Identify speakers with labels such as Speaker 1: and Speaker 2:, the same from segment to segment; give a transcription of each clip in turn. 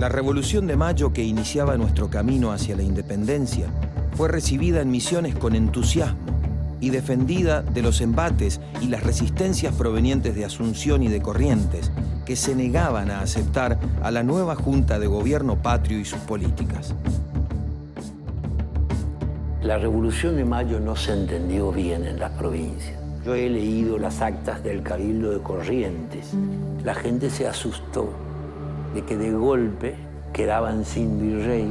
Speaker 1: La Revolución de Mayo, que iniciaba nuestro camino hacia la independencia, fue recibida en Misiones con entusiasmo y defendida de los embates y las resistencias provenientes de Asunción y de Corrientes, que se negaban a aceptar a la nueva Junta de Gobierno patrio y sus políticas.
Speaker 2: La Revolución de Mayo no se entendió bien en las provincias. Yo he leído las actas del Cabildo de Corrientes. La gente se asustó de que de golpe quedaban sin virrey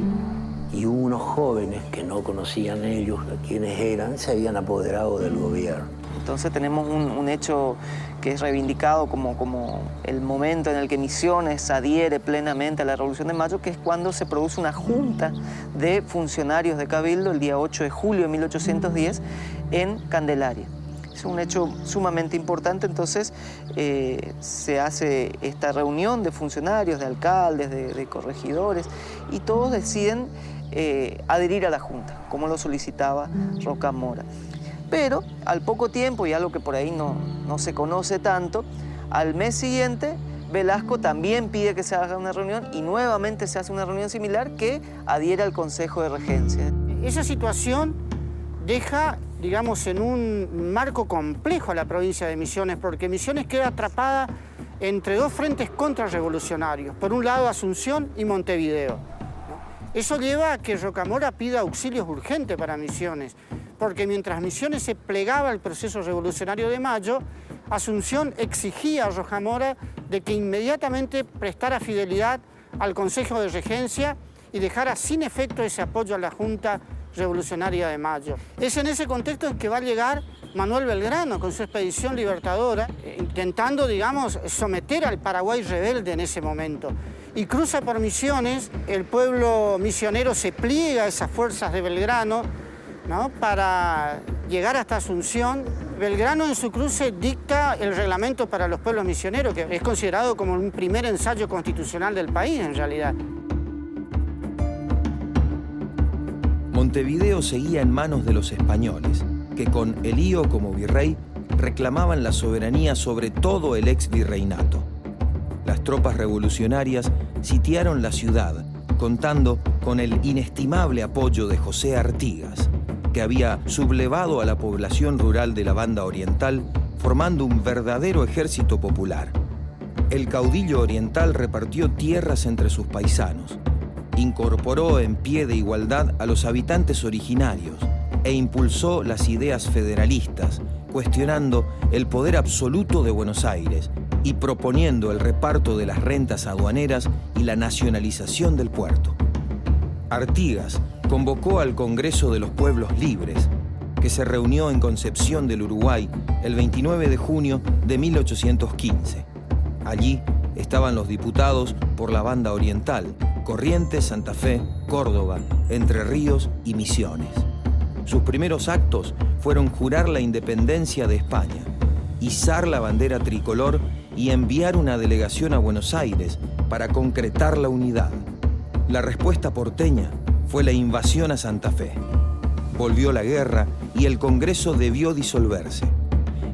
Speaker 2: y unos jóvenes que no conocían ellos quiénes eran se habían apoderado del gobierno.
Speaker 3: Entonces tenemos un hecho que es reivindicado como el momento en el que Misiones adhiere plenamente a la Revolución de Mayo, que es cuando se produce una junta de funcionarios de Cabildo el día 8 de julio de 1810 en Candelaria. Es un hecho sumamente importante, entonces se hace esta reunión de funcionarios, de alcaldes, de corregidores, y todos deciden adherir a la Junta, como lo solicitaba Rocamora. Pero al poco tiempo, y algo que por ahí no se conoce tanto, al mes siguiente Velasco también pide que se haga una reunión y nuevamente se hace una reunión similar que adhiere al Consejo de Regencia.
Speaker 4: Esa situación deja, digamos, en un marco complejo a la provincia de Misiones, porque Misiones queda atrapada entre dos frentes contrarrevolucionarios, por un lado Asunción y Montevideo, ¿no? Eso lleva a que Rocamora pida auxilios urgentes para Misiones, porque mientras Misiones se plegaba al proceso revolucionario de Mayo, Asunción exigía a Rocamora de que inmediatamente prestara fidelidad al Consejo de Regencia y dejara sin efecto ese apoyo a la Junta Revolucionaria de Mayo. Es en ese contexto en que va a llegar Manuel Belgrano con su expedición libertadora, intentando, digamos, someter al Paraguay rebelde en ese momento. Y cruza por Misiones, el pueblo misionero se pliega a esas fuerzas de Belgrano, ¿no?, para llegar hasta Asunción. Belgrano en su cruce dicta el reglamento para los pueblos misioneros, que es considerado como un primer ensayo constitucional del país en realidad.
Speaker 1: Montevideo seguía en manos de los españoles, que con Elío como virrey reclamaban la soberanía sobre todo el ex virreinato. Las tropas revolucionarias sitiaron la ciudad, contando con el inestimable apoyo de José Artigas, que había sublevado a la población rural de la Banda Oriental, formando un verdadero ejército popular. El caudillo oriental repartió tierras entre sus paisanos, incorporó en pie de igualdad a los habitantes originarios e impulsó las ideas federalistas, cuestionando el poder absoluto de Buenos Aires y proponiendo el reparto de las rentas aduaneras y la nacionalización del puerto. Artigas convocó al Congreso de los Pueblos Libres, que se reunió en Concepción del Uruguay el 29 de junio de 1815. Allí estaban los diputados por la Banda Oriental, Corrientes, Santa Fe, Córdoba, Entre Ríos y Misiones. Sus primeros actos fueron jurar la independencia de España, izar la bandera tricolor y enviar una delegación a Buenos Aires para concretar la unidad. La respuesta porteña fue la invasión a Santa Fe. Volvió la guerra y el Congreso debió disolverse.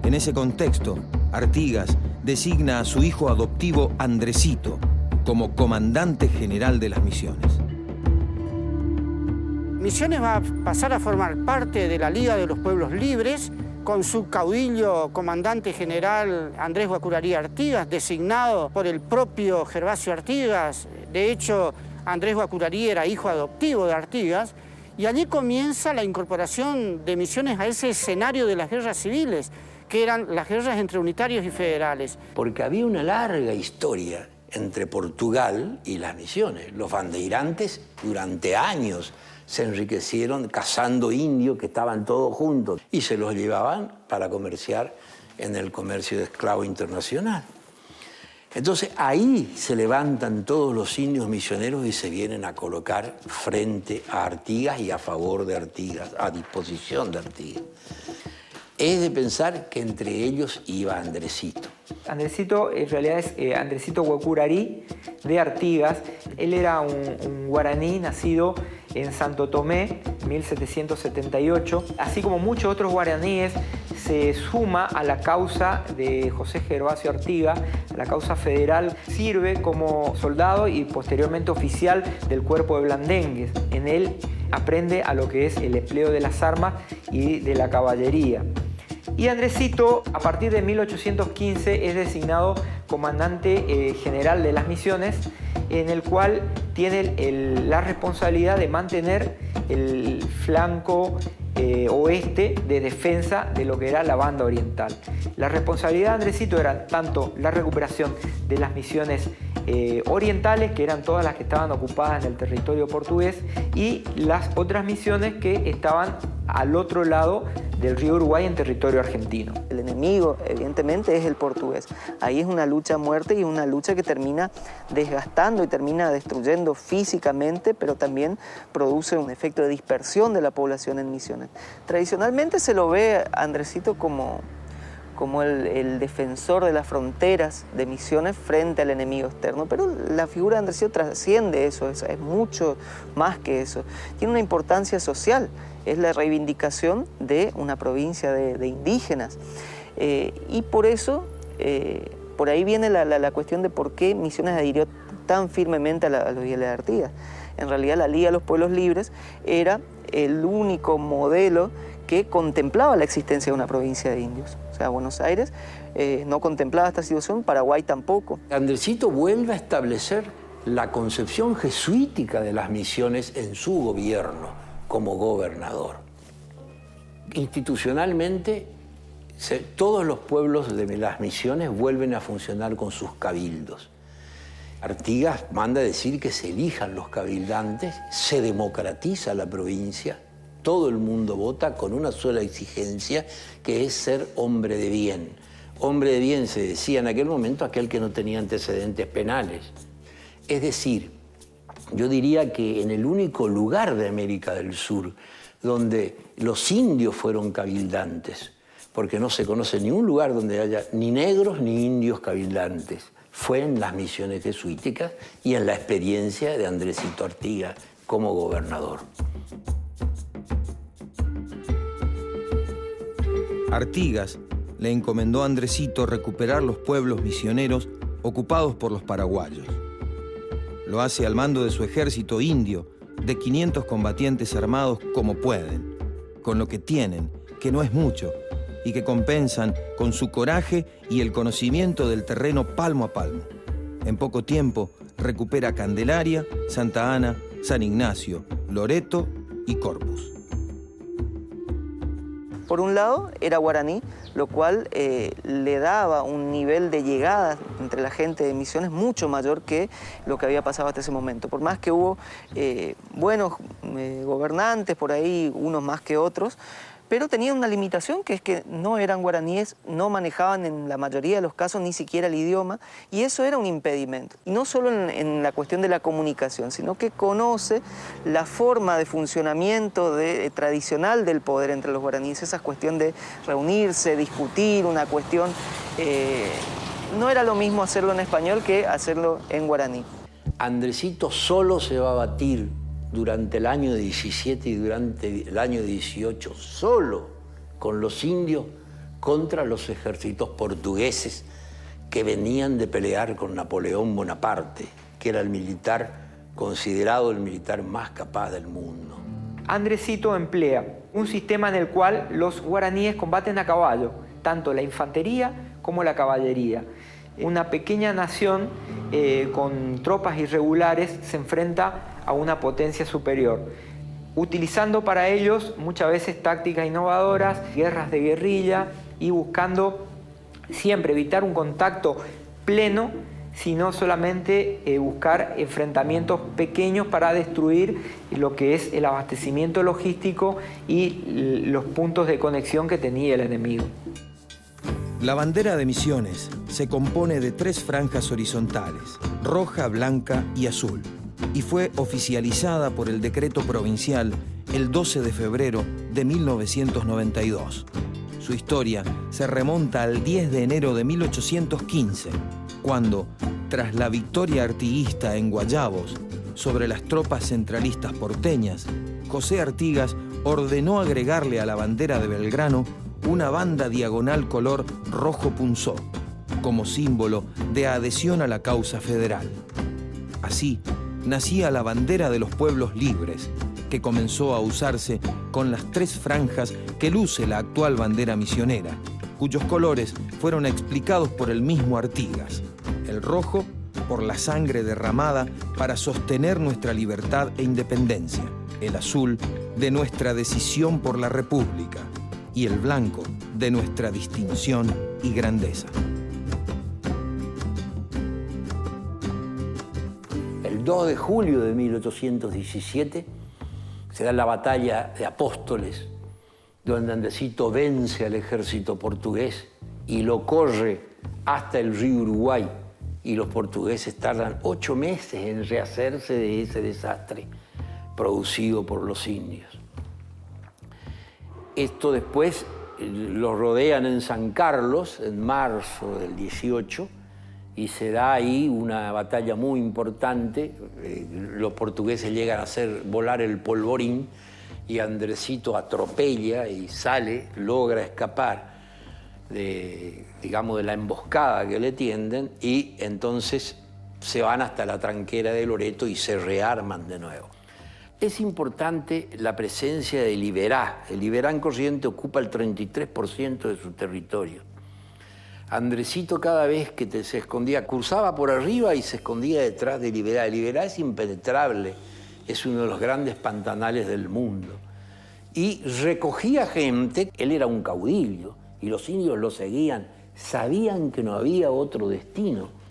Speaker 1: En ese contexto, Artigas designa a su hijo adoptivo Andresito como comandante general de las Misiones.
Speaker 4: Misiones va a pasar a formar parte de la Liga de los Pueblos Libres, con su caudillo comandante general Andrés Guacurarí Artigas, designado por el propio Gervasio Artigas. De hecho, Andrés Guacurarí era hijo adoptivo de Artigas, y allí comienza la incorporación de Misiones a ese escenario de las guerras civiles, que eran las guerras entre unitarios y federales.
Speaker 2: Porque había una larga historia entre Portugal y las Misiones. Los bandeirantes durante años se enriquecieron cazando indios que estaban todos juntos y se los llevaban para comerciar en el comercio de esclavos internacional. Entonces ahí se levantan todos los indios misioneros y se vienen a colocar frente a Artigas y a favor de Artigas, a disposición de Artigas. Es de pensar que entre ellos iba Andresito.
Speaker 5: Andresito en realidad es Andresito Guacurarí de Artigas. Él era un guaraní nacido en Santo Tomé, 1778. Así como muchos otros guaraníes, se suma a la causa de José Gervasio Artigas, la causa federal. Sirve como soldado y posteriormente oficial del cuerpo de blandengues. En él aprende a lo que es el empleo de las armas y de la caballería. Y Andresito, a partir de 1815, es designado comandante general de las misiones, en el cual tiene la responsabilidad de mantener el flanco oeste de defensa de lo que era la banda oriental. La responsabilidad de Andresito era tanto la recuperación de las misiones orientales, que eran todas las que estaban ocupadas en el territorio portugués, y las otras misiones que estaban al otro lado del río Uruguay en territorio argentino.
Speaker 3: El enemigo, evidentemente, es el portugués. Ahí es una lucha a muerte y una lucha que termina desgastando y termina destruyendo físicamente, pero también produce un efecto de dispersión de la población en Misiones. Tradicionalmente se lo ve a Andresito como el defensor de las fronteras de Misiones frente al enemigo externo, pero la figura de Andresito trasciende eso, es mucho más que eso. Tiene una importancia social, es la reivindicación de una provincia de indígenas. Y por eso, por ahí viene la cuestión de por qué Misiones adhirió tan firmemente a los ideales de Artigas. En realidad la Liga de los Pueblos Libres era el único modelo que contemplaba la existencia de una provincia de indios. O sea, Buenos Aires no contemplaba esta situación, Paraguay tampoco.
Speaker 2: Andresito vuelve a establecer la concepción jesuítica de las misiones en su gobierno como gobernador. Institucionalmente, todos los pueblos de las misiones vuelven a funcionar con sus cabildos. Artigas manda decir que se elijan los cabildantes, se democratiza la provincia, todo el mundo vota con una sola exigencia, que es ser hombre de bien. Hombre de bien se decía en aquel momento aquel que no tenía antecedentes penales. Es decir, yo diría que en el único lugar de América del Sur donde los indios fueron cabildantes, porque no se conoce ningún lugar donde haya ni negros ni indios cabildantes, fue en las misiones jesuíticas y en la experiencia de Andresito Artigas como gobernador.
Speaker 1: Artigas le encomendó a Andresito recuperar los pueblos misioneros ocupados por los paraguayos. Lo hace al mando de su ejército indio, de 500 combatientes armados como pueden, con lo que tienen, que no es mucho, y que compensan con su coraje y el conocimiento del terreno palmo a palmo. En poco tiempo recupera Candelaria, Santa Ana, San Ignacio, Loreto y Corpus.
Speaker 3: Por un lado, era guaraní, lo cual le daba un nivel de llegada entre la gente de Misiones mucho mayor que lo que había pasado hasta ese momento. Por más que hubo buenos gobernantes por ahí, unos más que otros, pero tenían una limitación, que es que no eran guaraníes, no manejaban en la mayoría de los casos ni siquiera el idioma, y eso era un impedimento. Y no solo en la cuestión de la comunicación, sino que conoce la forma de funcionamiento tradicional del poder entre los guaraníes, esa cuestión de reunirse, discutir, una cuestión... no era lo mismo hacerlo en español que hacerlo en guaraní.
Speaker 2: Andresito solo se va a batir durante el año 17 y durante el año 18, solo con los indios contra los ejércitos portugueses que venían de pelear con Napoleón Bonaparte, que era el militar considerado el militar más capaz del mundo.
Speaker 5: Andresito emplea un sistema en el cual los guaraníes combaten a caballo, tanto la infantería como la caballería. Una pequeña nación con tropas irregulares se enfrenta a una potencia superior, utilizando para ellos muchas veces tácticas innovadoras, guerras de guerrilla, y buscando siempre evitar un contacto pleno, sino solamente buscar enfrentamientos pequeños para destruir lo que es el abastecimiento logístico y los puntos de conexión que tenía el enemigo.
Speaker 1: La bandera de Misiones se compone de 3 franjas horizontales, roja, blanca y azul, y fue oficializada por el decreto provincial el 12 de febrero de 1992. Su historia se remonta al 10 de enero de 1815, cuando, tras la victoria artiguista en Guayabos sobre las tropas centralistas porteñas, José Artigas ordenó agregarle a la bandera de Belgrano una banda diagonal color rojo punzó, como símbolo de adhesión a la causa federal. Así nacía la bandera de los pueblos libres, que comenzó a usarse con las 3 franjas que luce la actual bandera misionera, cuyos colores fueron explicados por el mismo Artigas. El rojo, por la sangre derramada para sostener nuestra libertad e independencia. El azul, de nuestra decisión por la República. Y el blanco, de nuestra distinción y grandeza.
Speaker 2: El 2 de julio de 1817 se da la batalla de Apóstoles, donde Andresito vence al ejército portugués y lo corre hasta el río Uruguay, y los portugueses tardan 8 meses en rehacerse de ese desastre producido por los indios. Esto después lo rodean en San Carlos en marzo del 18 y se da ahí una batalla muy importante. Los portugueses llegan a hacer volar el polvorín y Andresito atropella y sale, logra escapar de la emboscada que le tienden, y entonces se van hasta la tranquera de Loreto y se rearman de nuevo. Es importante la presencia de Liberá. El Liberá en Corrientes ocupa el 33% de su territorio. Andresito, cada vez que se escondía, cruzaba por arriba y se escondía detrás de Liberá. Liberá es impenetrable, es uno de los grandes pantanales del mundo. Y recogía gente. Él era un caudillo y los indios lo seguían. Sabían que no había otro destino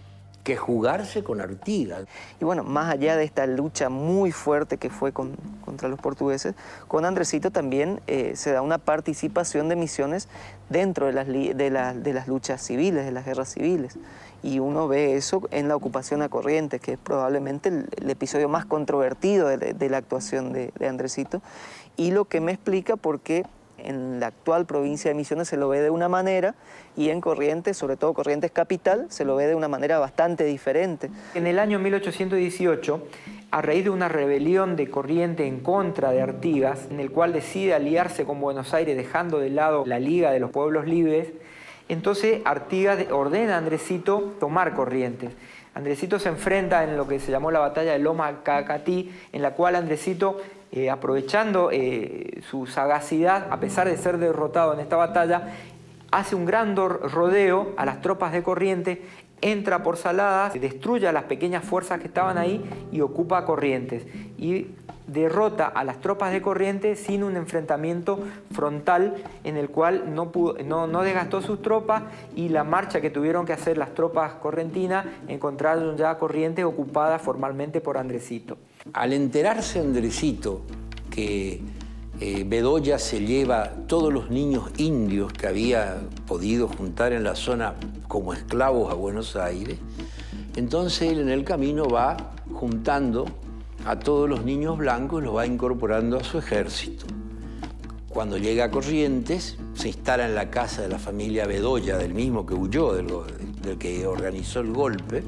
Speaker 2: que jugarse con Artigas.
Speaker 3: Y bueno, más allá de esta lucha muy fuerte que fue contra los portugueses, con Andresito también se da una participación de Misiones dentro de las luchas civiles, de las guerras civiles. Y uno ve eso en la ocupación a Corrientes, que es probablemente el episodio más controvertido de la actuación de Andresito, y lo que me explica por qué en la actual provincia de Misiones se lo ve de una manera y en Corrientes, sobre todo Corrientes capital, se lo ve de una manera bastante diferente.
Speaker 5: En el año 1818, a raíz de una rebelión de Corrientes en contra de Artigas, en el cual decide aliarse con Buenos Aires dejando de lado la Liga de los Pueblos Libres, entonces Artigas ordena a Andresito tomar Corrientes. Andresito se enfrenta en lo que se llamó la batalla de Loma Cacatí, en la cual Andresito, aprovechando su sagacidad, a pesar de ser derrotado en esta batalla, hace un gran rodeo a las tropas de Corrientes, entra por Saladas, destruye a las pequeñas fuerzas que estaban ahí y ocupa Corrientes. Y derrota a las tropas de Corrientes sin un enfrentamiento frontal, en el cual no desgastó sus tropas, y la marcha que tuvieron que hacer las tropas correntinas encontraron ya Corrientes ocupada formalmente por Andresito.
Speaker 2: Al enterarse Andresito que Bedoya se lleva todos los niños indios que había podido juntar en la zona como esclavos a Buenos Aires, entonces él en el camino va juntando a todos los niños blancos y los va incorporando a su ejército. Cuando llega a Corrientes, se instala en la casa de la familia Bedoya, del mismo que huyó, del que organizó el golpe,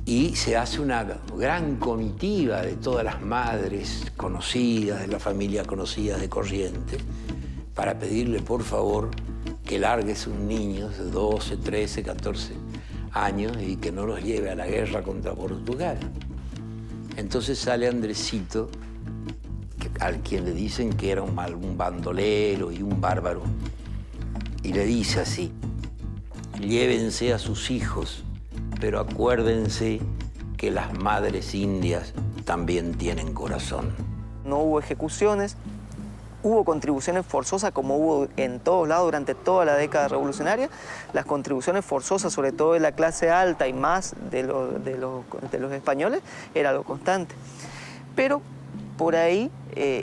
Speaker 2: y se hace una gran comitiva de todas las madres conocidas, de la familia conocida de Corrientes, para pedirle por favor que largue a sus niños de 12, 13, 14 años y que no los lleve a la guerra contra Portugal. Entonces sale Andresito, al quien le dicen que era un bandolero y un bárbaro, y le dice así: llévense a sus hijos, pero acuérdense que las madres indias también tienen corazón.
Speaker 3: No hubo ejecuciones, hubo contribuciones forzosas como hubo en todos lados durante toda la década revolucionaria. Las contribuciones forzosas, sobre todo de la clase alta y más de los españoles, era lo constante. Pero por ahí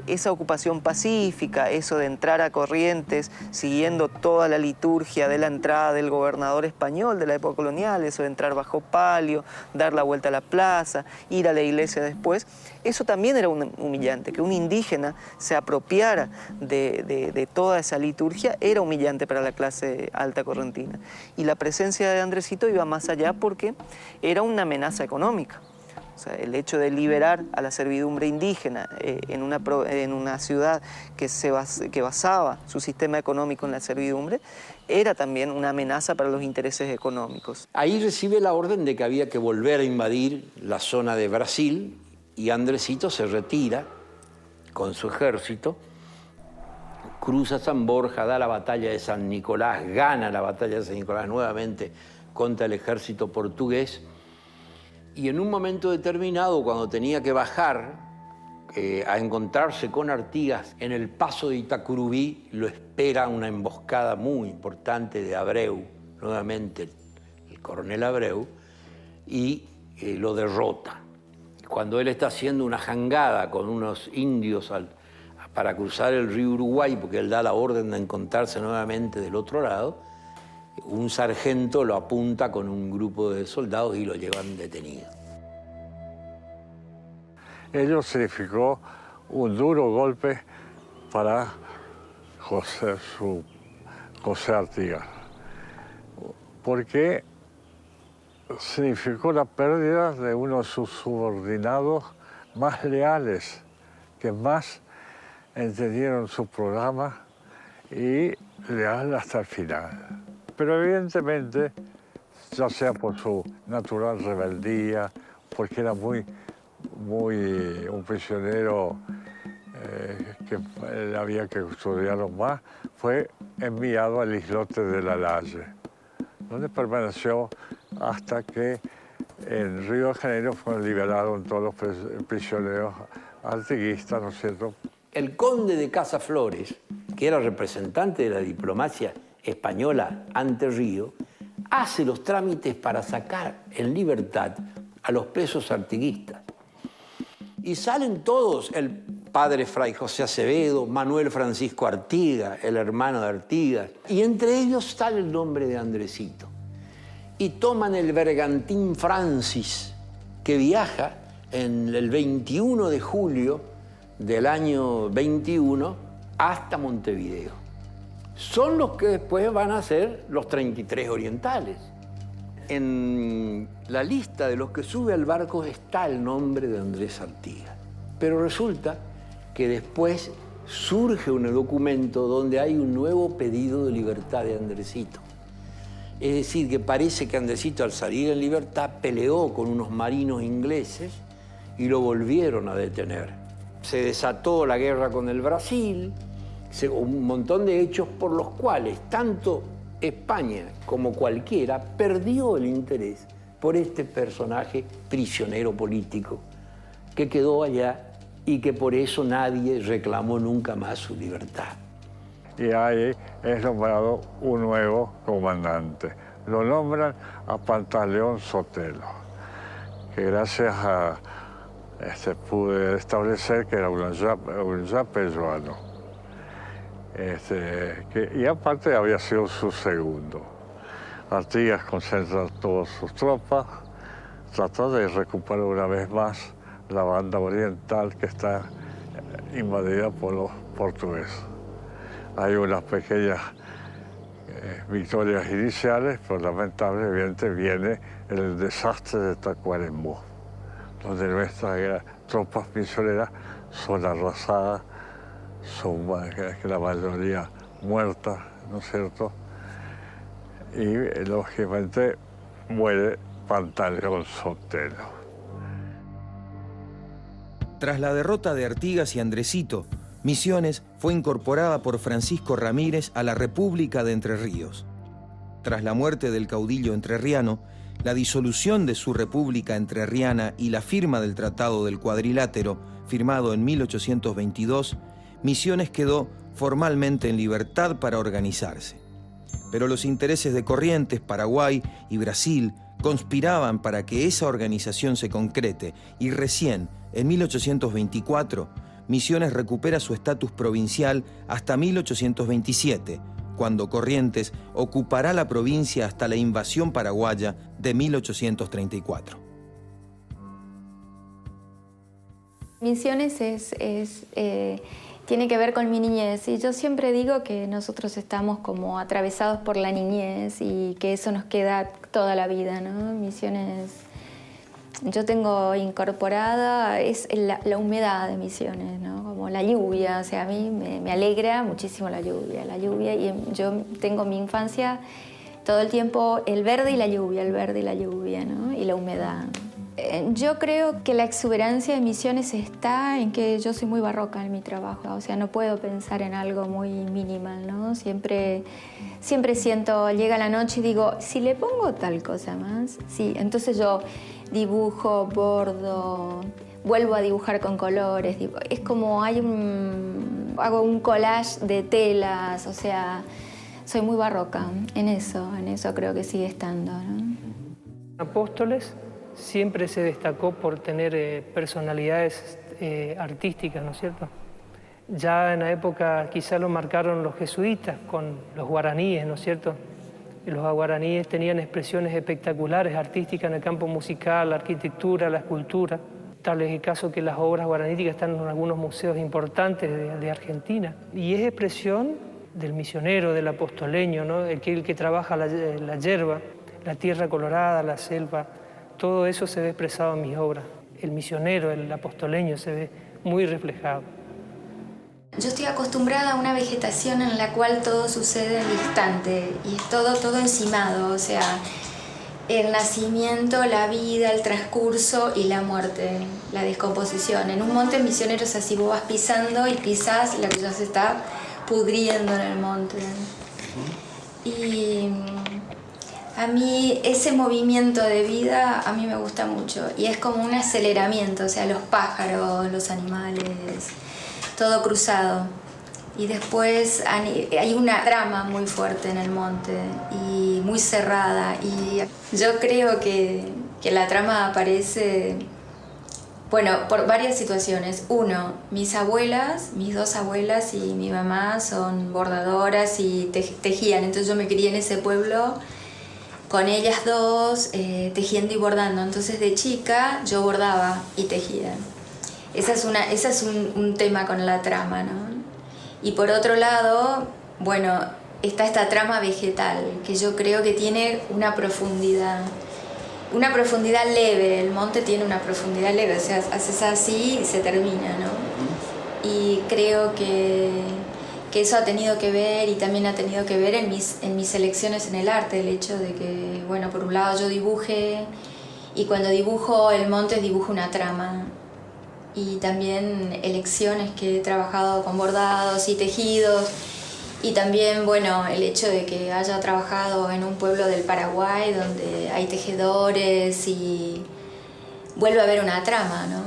Speaker 3: esa ocupación pacífica, eso de entrar a Corrientes siguiendo toda la liturgia de la entrada del gobernador español de la época colonial, eso de entrar bajo palio, dar la vuelta a la plaza, ir a la iglesia después, eso también era humillante. Que un indígena se apropiara de toda esa liturgia era humillante para la clase alta correntina. Y la presencia de Andresito iba más allá porque era una amenaza económica. O sea, el hecho de liberar a la servidumbre indígena en una ciudad que basaba su sistema económico en la servidumbre era también una amenaza para los intereses económicos.
Speaker 2: Ahí recibe la orden de que había que volver a invadir la zona de Brasil y Andresito se retira con su ejército, cruza San Borja, da la batalla de San Nicolás, gana la batalla de San Nicolás nuevamente contra el ejército portugués. Y en un momento determinado, cuando tenía que bajar a encontrarse con Artigas en el paso de Itacurubí, lo espera una emboscada muy importante de Abreu, nuevamente el coronel Abreu, y lo derrota. Cuando él está haciendo una jangada con unos indios para cruzar el río Uruguay, porque él da la orden de encontrarse nuevamente del otro lado, un sargento lo apunta con un grupo de soldados y lo llevan detenido.
Speaker 6: Ello significó un duro golpe para José Artigas, porque significó la pérdida de uno de sus subordinados más leales, que más entendieron su programa y leal hasta el final. Pero evidentemente, ya sea por su natural rebeldía, porque era un prisionero que había que custodiarlo más, fue enviado al islote de la Lalle, donde permaneció hasta que en Río de Janeiro fueron liberados todos los prisioneros artiguistas, ¿no es cierto?
Speaker 2: El conde de Casaflores, que era representante de la diplomacia española ante Río, hace los trámites para sacar en libertad a los presos artiguistas. Y salen todos, el padre Fray José Acevedo, Manuel Francisco Artigas, el hermano de Artigas, y entre ellos sale el nombre de Andresito. Y toman el bergantín Francis, que viaja en el 21 de julio del año 21 hasta Montevideo. Son los que después van a ser los 33 orientales. En la lista de los que sube al barco está el nombre de Andrés Artigas. Pero resulta que después surge un documento donde hay un nuevo pedido de libertad de Andresito. Es decir, que parece que Andresito, al salir en libertad, peleó con unos marinos ingleses y lo volvieron a detener. Se desató la guerra con el Brasil, un montón de hechos por los cuales tanto España como cualquiera perdió el interés por este personaje prisionero político que quedó allá y que por eso nadie reclamó nunca más su libertad.
Speaker 6: Y ahí es nombrado un nuevo comandante. Lo nombran a Pantaleón Sotelo, que gracias a pude establecer que era un ya peruano. Y aparte había sido su segundo. Artigas concentra todas sus tropas, trató de recuperar una vez más la banda oriental que está invadida por los portugueses. Hay unas pequeñas victorias iniciales, pero lamentablemente viene el desastre de Tacuarembó, donde nuestras tropas misioneras son arrasadas, son la mayoría muertas, ¿no es cierto? Y lógicamente muere Pantaleón Sotelo.
Speaker 1: Tras la derrota de Artigas y Andresito, Misiones fue incorporada por Francisco Ramírez a la República de Entre Ríos. Tras la muerte del caudillo entrerriano, la disolución de su República Entrerriana y la firma del Tratado del Cuadrilátero, firmado en 1822, Misiones quedó formalmente en libertad para organizarse. Pero los intereses de Corrientes, Paraguay y Brasil conspiraban para que esa organización se concrete y recién, en 1824, Misiones recupera su estatus provincial hasta 1827, cuando Corrientes ocupará la provincia hasta la invasión paraguaya de 1834.
Speaker 7: Misiones tiene que ver con mi niñez y yo siempre digo que nosotros estamos como atravesados por la niñez y que eso nos queda toda la vida, ¿no? Misiones yo tengo incorporada es la humedad de Misiones, ¿no? Como la lluvia, o sea, a mí me alegra muchísimo la lluvia, y yo tengo mi infancia todo el tiempo el verde y la lluvia, ¿no? Y la humedad. Yo creo que la exuberancia de Misiones está en que yo soy muy barroca en mi trabajo, o sea, no puedo pensar en algo muy minimal, ¿no? Siempre siento, llega la noche y digo, si le pongo tal cosa más, sí, entonces yo dibujo, bordo, vuelvo a dibujar con colores, es como hago un collage de telas, o sea, soy muy barroca en eso creo que sigue estando, ¿no?
Speaker 8: Apóstoles siempre se destacó por tener personalidades artísticas, ¿no es cierto? Ya en la época quizá lo marcaron los jesuitas con los guaraníes, ¿no es cierto? Y los guaraníes tenían expresiones espectaculares, artísticas en el campo musical, la arquitectura, la escultura. Tal es el caso que las obras guaraníticas están en algunos museos importantes de Argentina. Y es expresión del misionero, del apostoleño, ¿no? el que trabaja la yerba, la tierra colorada, la selva. Todo eso se ve expresado en mis obras. El misionero, el apostoleño se ve muy reflejado.
Speaker 7: Yo estoy acostumbrada a una vegetación en la cual todo sucede al instante y es todo encimado, o sea, el nacimiento, la vida, el transcurso y la muerte, la descomposición. En un monte misionero es así, vos vas pisando y pisás la que ya se está pudriendo en el monte. Y a mí ese movimiento de vida a mí me gusta mucho y es como un aceleramiento, o sea, los pájaros, los animales, todo cruzado. Y después hay una trama muy fuerte en el monte y muy cerrada. Y yo creo que la trama aparece, bueno, por varias situaciones. Uno, mis dos abuelas y mi mamá son bordadoras y tejían. Entonces yo me crié en ese pueblo con ellas dos, tejiendo y bordando. Entonces de chica yo bordaba y tejía. Esa es un tema con la trama, ¿no? Y por otro lado, bueno, está esta trama vegetal, que yo creo que tiene una profundidad leve. El monte tiene una profundidad leve, o sea, haces así y se termina, ¿no? Y creo que eso ha tenido que ver, y también ha tenido que ver en mis elecciones en el arte, el hecho de que, bueno, por un lado yo dibuje, y cuando dibujo el monte dibujo una trama. Y también elecciones que he trabajado con bordados y tejidos, y también, bueno, el hecho de que haya trabajado en un pueblo del Paraguay donde hay tejedores y vuelve a haber una trama, ¿no?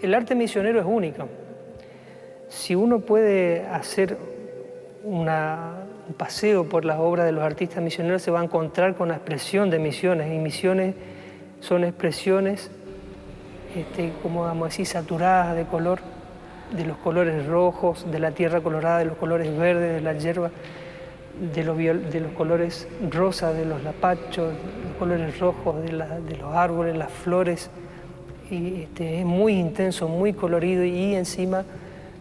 Speaker 8: El arte misionero es único. Si uno puede hacer un paseo por las obras de los artistas misioneros, se va a encontrar con la expresión de Misiones, y Misiones son expresiones como vamos a decir, saturadas de color, de los colores rojos, de la tierra colorada, de los colores verdes, de la hierba, de los colores rosas, de los lapachos, de los colores rojos, de los árboles, las flores. Y es muy intenso, muy colorido, y encima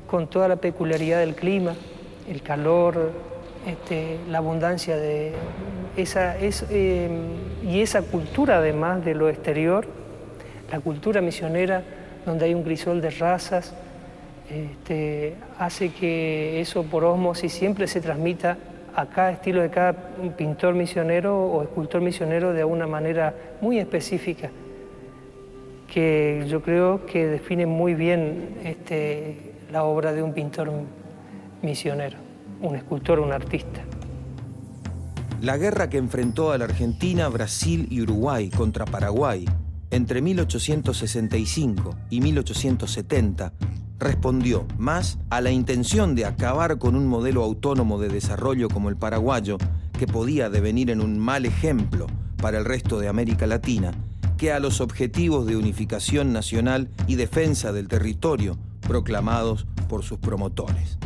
Speaker 8: con toda la peculiaridad del clima, el calor, la abundancia de y esa cultura, además de lo exterior, la cultura misionera, donde hay un crisol de razas, hace que eso por ósmosis siempre se transmita a cada estilo de cada pintor misionero o escultor misionero de una manera muy específica, que yo creo que define muy bien la obra de un pintor misionero, un escultor, un artista.
Speaker 1: La guerra que enfrentó a la Argentina, Brasil y Uruguay contra Paraguay entre 1865 y 1870 respondió más a la intención de acabar con un modelo autónomo de desarrollo como el paraguayo, que podía devenir en un mal ejemplo para el resto de América Latina, que a los objetivos de unificación nacional y defensa del territorio proclamados por sus promotores.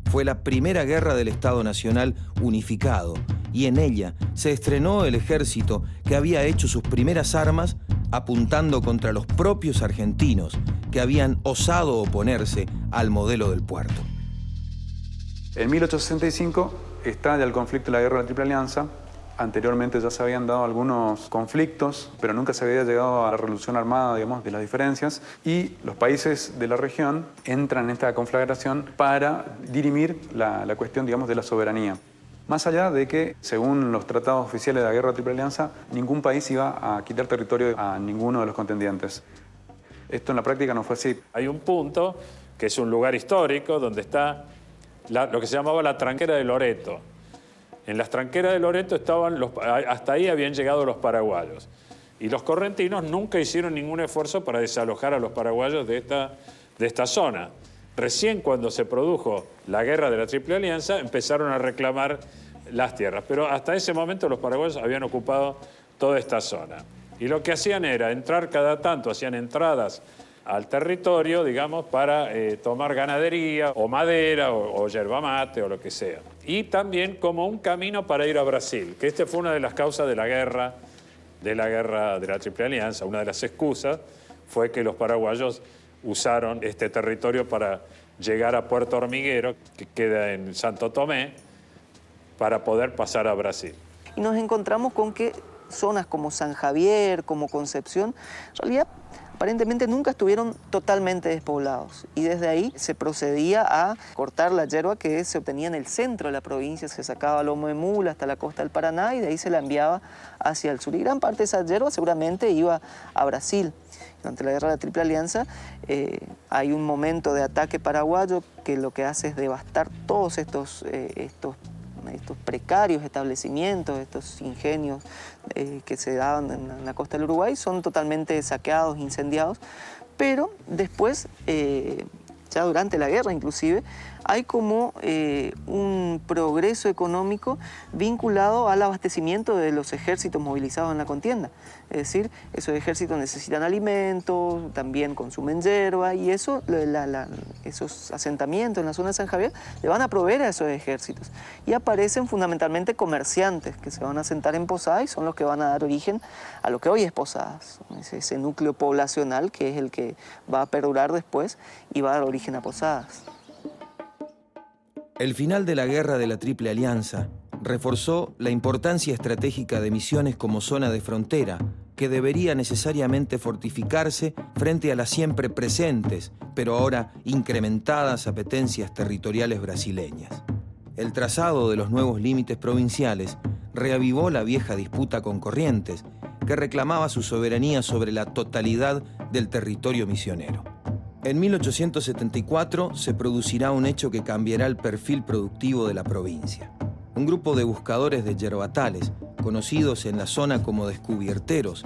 Speaker 1: Fue la primera guerra del Estado Nacional unificado, y en ella se estrenó el ejército que había hecho sus primeras armas apuntando contra los propios argentinos que habían osado oponerse al modelo del puerto.
Speaker 9: En 1865 estalla el conflicto de la Guerra de la Triple Alianza. Anteriormente ya se habían dado algunos conflictos, pero nunca se había llegado a la revolución armada, digamos, de las diferencias, y los países de la región entran en esta conflagración para dirimir la cuestión, digamos, de la soberanía. Más allá de que, según los tratados oficiales de la Guerra de la Triple Alianza, ningún país iba a quitar territorio a ninguno de los contendientes. Esto en la práctica no fue así.
Speaker 10: Hay un punto que es un lugar histórico donde está lo que se llamaba la tranquera de Loreto. En las tranqueras de Loreto hasta ahí habían llegado los paraguayos. Y los correntinos nunca hicieron ningún esfuerzo para desalojar a los paraguayos de esta zona. Recién cuando se produjo la guerra de la Triple Alianza empezaron a reclamar las tierras. Pero hasta ese momento los paraguayos habían ocupado toda esta zona. Y lo que hacían era entrar cada tanto, hacían entradas al territorio, digamos, para tomar ganadería o madera o yerba mate o lo que sea. Y también como un camino para ir a Brasil, que este fue una de las causas de la guerra de la Triple Alianza. Una de las excusas fue que los paraguayos usaron este territorio para llegar a Puerto Hormiguero, que queda en Santo Tomé, para poder pasar a Brasil.
Speaker 3: Y nos encontramos con que zonas como San Javier, como Concepción, en realidad aparentemente nunca estuvieron totalmente despoblados. Y desde ahí se procedía a cortar la yerba que se obtenía en el centro de la provincia, se sacaba a lomo de mula hasta la costa del Paraná y de ahí se la enviaba hacia el sur. Y gran parte de esa yerba seguramente iba a Brasil. Durante la guerra de la Triple Alianza hay un momento de ataque paraguayo que lo que hace es devastar todos estos precarios establecimientos, estos ingenios que se daban en la costa del Uruguay, son totalmente saqueados, incendiados, pero después, ya durante la guerra inclusive, hay como un progreso económico vinculado al abastecimiento de los ejércitos movilizados en la contienda. Es decir, esos ejércitos necesitan alimentos, también consumen yerba y eso, esos asentamientos en la zona de San Javier le van a proveer a esos ejércitos. Y aparecen fundamentalmente comerciantes que se van a asentar en Posadas y son los que van a dar origen a lo que hoy es Posadas. Ese núcleo poblacional que es el que va a perdurar después y va a dar origen a Posadas.
Speaker 1: El final de la guerra de la Triple Alianza reforzó la importancia estratégica de Misiones como zona de frontera, que debería necesariamente fortificarse frente a las siempre presentes, pero ahora incrementadas apetencias territoriales brasileñas. El trazado de los nuevos límites provinciales reavivó la vieja disputa con Corrientes, que reclamaba su soberanía sobre la totalidad del territorio misionero. En 1874 se producirá un hecho que cambiará el perfil productivo de la provincia. Un grupo de buscadores de yerbatales, conocidos en la zona como descubierteros,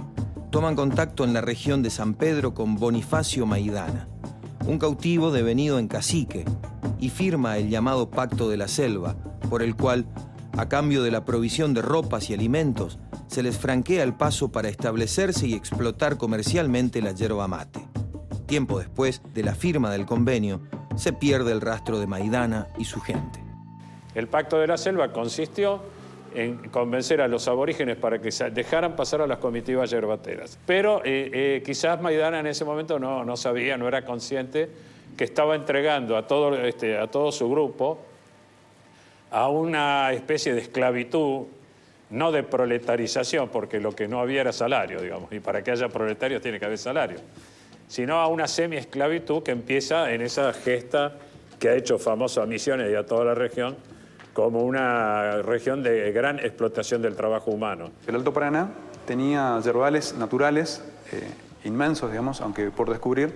Speaker 1: toman contacto en la región de San Pedro con Bonifacio Maidana, un cautivo devenido en cacique, y firma el llamado Pacto de la Selva, por el cual, a cambio de la provisión de ropas y alimentos, se les franquea el paso para establecerse y explotar comercialmente la yerba mate. Tiempo después de la firma del convenio, se pierde el rastro de Maidana y su gente.
Speaker 10: El Pacto de la Selva consistió en convencer a los aborígenes para que dejaran pasar a las comitivas yerbateras. Pero quizás Maidana en ese momento no sabía, no era consciente que estaba entregando a todo su grupo a una especie de esclavitud, no de proletarización, porque lo que no había era salario, digamos, y para que haya proletarios tiene que haber salario, sino a una semi-esclavitud que empieza en esa gesta que ha hecho famoso a Misiones y a toda la región como una región de gran explotación del trabajo humano.
Speaker 9: El Alto Paraná tenía yerbales naturales inmensos, digamos, aunque por descubrir,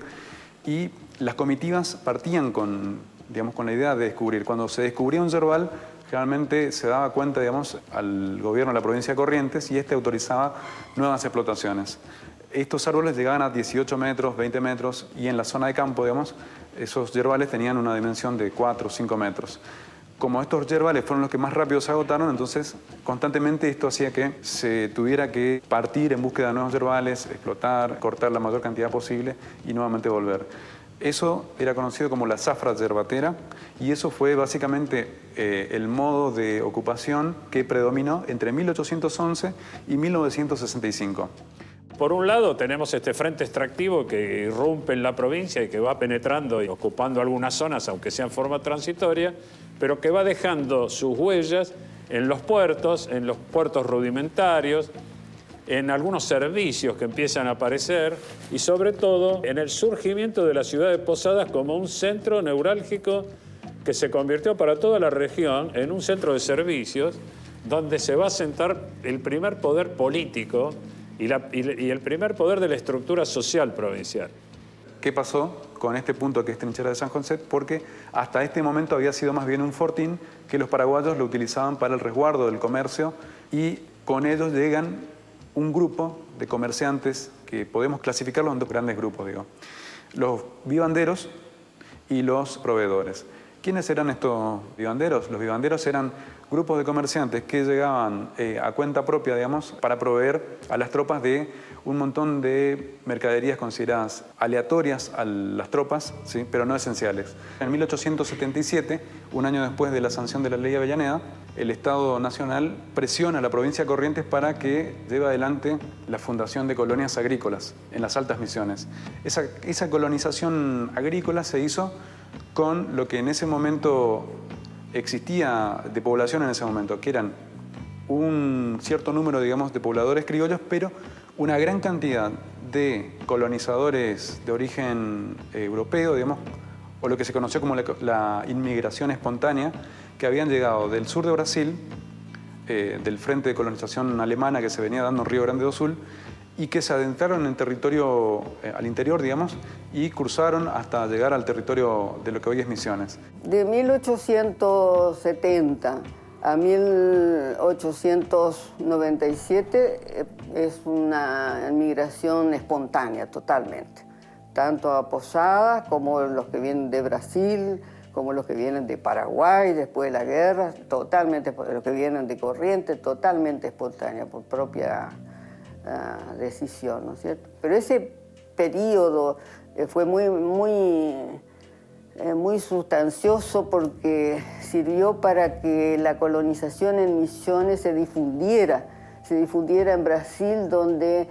Speaker 9: y las comitivas partían con la idea de descubrir. Cuando se descubría un yerbal, generalmente se daba cuenta, digamos, al gobierno de la provincia de Corrientes y este autorizaba nuevas explotaciones. Estos árboles llegaban a 18 metros, 20 metros y en la zona de campo, digamos, esos yerbales tenían una dimensión de 4 o 5 metros. Como estos yerbales fueron los que más rápido se agotaron, entonces constantemente esto hacía que se tuviera que partir en búsqueda de nuevos yerbales, explotar, cortar la mayor cantidad posible y nuevamente volver. Eso era conocido como la zafra yerbatera y eso fue básicamente el modo de ocupación que predominó entre 1811 y 1965.
Speaker 10: Por un lado tenemos este frente extractivo que irrumpe en la provincia y que va penetrando y ocupando algunas zonas, aunque sea en forma transitoria, pero que va dejando sus huellas en los puertos rudimentarios, en algunos servicios que empiezan a aparecer y sobre todo en el surgimiento de la ciudad de Posadas como un centro neurálgico que se convirtió para toda la región en un centro de servicios donde se va a sentar el primer poder político y el primer poder de la estructura social provincial.
Speaker 9: ¿Qué pasó con este punto que es Trinchera de San José? Porque hasta este momento había sido más bien un fortín que los paraguayos lo utilizaban para el resguardo del comercio y con ellos llegan un grupo de comerciantes que podemos clasificarlos en dos grandes grupos, digo. Los vivanderos y los proveedores. ¿Quiénes eran estos vivanderos? Los vivanderos eran grupos de comerciantes que llegaban a cuenta propia, digamos, para proveer a las tropas de un montón de mercaderías consideradas aleatorias a las tropas, ¿sí? Pero no esenciales. En 1877, un año después de la sanción de la Ley Avellaneda, el Estado Nacional presiona a la provincia de Corrientes para que lleve adelante la fundación de colonias agrícolas en las Altas Misiones. Esa colonización agrícola se hizo con lo que en ese momento existía de población en ese momento, que eran un cierto número, digamos, de pobladores criollos, pero una gran cantidad de colonizadores de origen europeo, digamos, o lo que se conoció como la inmigración espontánea, que habían llegado del sur de Brasil, del frente de colonización alemana que se venía dando en Río Grande do Sul, y que se adentraron en territorio, al interior, digamos, y cruzaron hasta llegar al territorio de lo que hoy es Misiones.
Speaker 11: De 1870 a 1897 es una migración espontánea totalmente, tanto a Posadas como los que vienen de Brasil, como los que vienen de Paraguay después de la guerra, totalmente, los que vienen de Corrientes, totalmente espontánea, por propia decisión, ¿no es cierto? Pero ese periodo fue muy sustancioso porque sirvió para que la colonización en Misiones se difundiera en Brasil, donde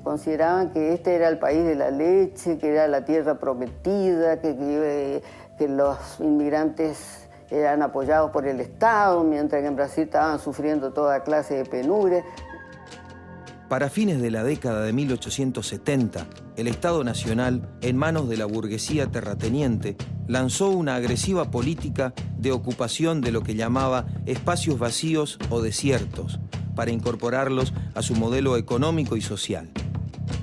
Speaker 11: consideraban que este era el país de la leche, que era la tierra prometida, que los inmigrantes eran apoyados por el Estado, mientras que en Brasil estaban sufriendo toda clase de penurias.
Speaker 1: Para fines de la década de 1870, el Estado Nacional, en manos de la burguesía terrateniente, lanzó una agresiva política de ocupación de lo que llamaba espacios vacíos o desiertos, para incorporarlos a su modelo económico y social.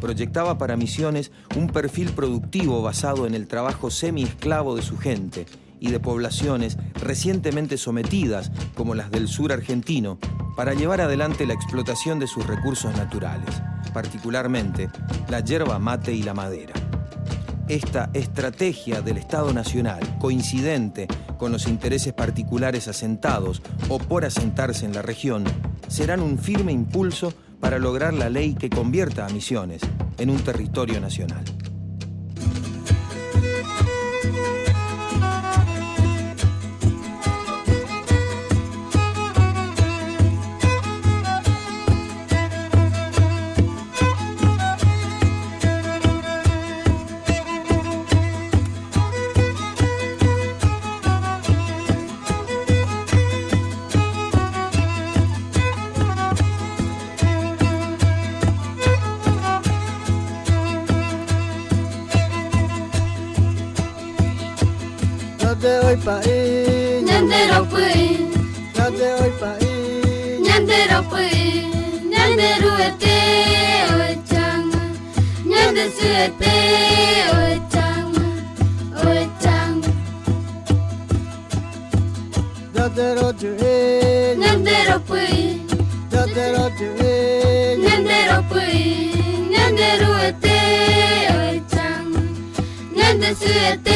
Speaker 1: Proyectaba para Misiones un perfil productivo basado en el trabajo semi-esclavo de su gente y de poblaciones recientemente sometidas, como las del sur argentino, para llevar adelante la explotación de sus recursos naturales, particularmente la yerba mate y la madera. Esta estrategia del Estado Nacional, coincidente con los intereses particulares asentados o por asentarse en la región, serán un firme impulso para lograr la ley que convierta a Misiones en un territorio nacional.
Speaker 12: Nyande suete